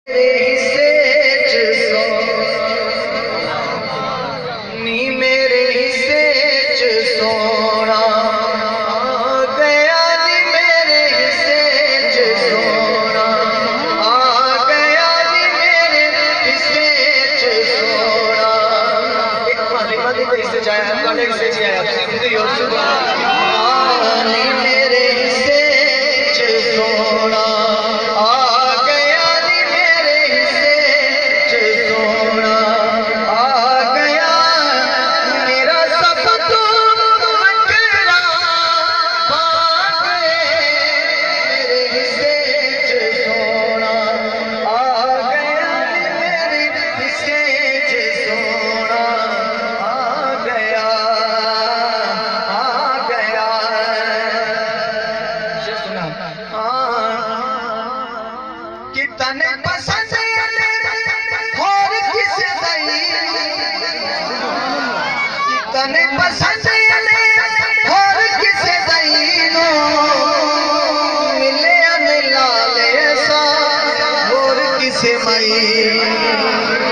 मेरे हिस्से च सोना आ गया नी, मेरे हिस्से च सोना आ गया नी, मेरे हिस्से च सोना। एक माली माली के हिस्से जाया, ਤੁਹਾਡੇ हिस्से च आया, तुम यो सुभान नी, मेरे हिस्से च सोना आ गया नी, मेरे हिस्से च सोना आ गया। मेरा सब तो बकरा भाग मेरे हिस्से च सोना आ गया नी, मेरे हिस्से च सोना आ गया सुना। कि तने पसंद और किस दई, कि तने पसंद और किस दई नो मिले लाल सा और किस मई,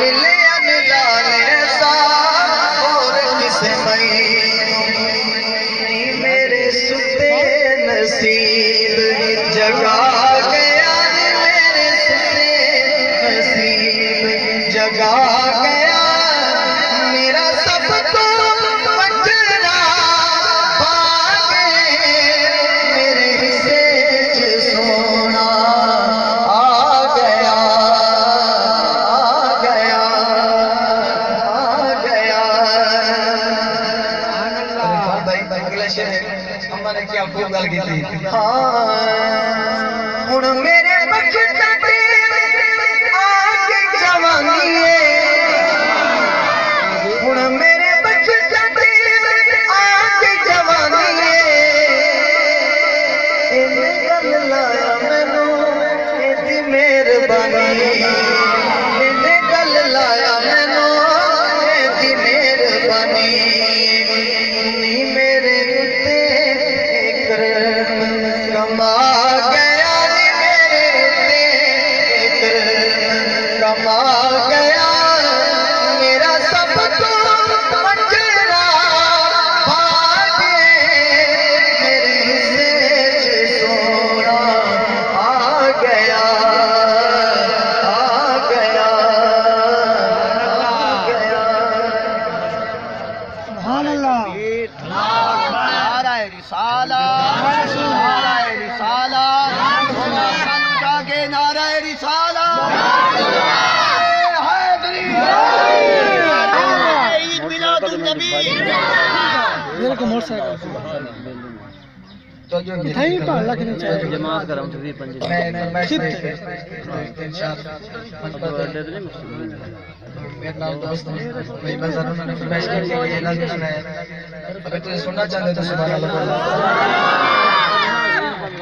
मिले लाल सा और किस मई। मेरे सुते नसीब जगा गया नी, मेरे सुते नसीब जगा गया। मेरा सब तो बकरा भाग मेरे हिस्से च सोना आ गया आ गया आ गया। अगला शेर हमने क्या खूब गल की थी। हुण मेरे बखता ते आके जवानी है, हुण मेरे बखता ते आके जवानी है। इन्हें गल लाया मैनू एदी मेहरबानी, इन्हें गल लाया मैनू एदी मेहरबानी। नी मेरे उत्ते करम कमा गया नी, मेरे उत्ते करम कमा गया। मेरा सब तो बकरा भाग मेरे हिस्से च सोना आ गया आ गया आ गया। सुभान अल्लाह। नाराए रिसाला, नाराए रिसाला, जागे नाराए रिसाला। ईद मिलादुन नबी। मेरे को मोटरसाइकिल तो जो थई पाला के चाहिए जमात करम तो भी पंजे मैं मेरा नाम दोस्त भाई बाजार उन्होंने फरमाइश की कि ये नज़्म सुनाया। अगर तुझे सुनना चाहते तो सुभान अल्लाह।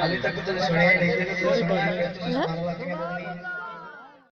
अभी तक तुझे सुनाया नहीं, सुभान अल्लाह।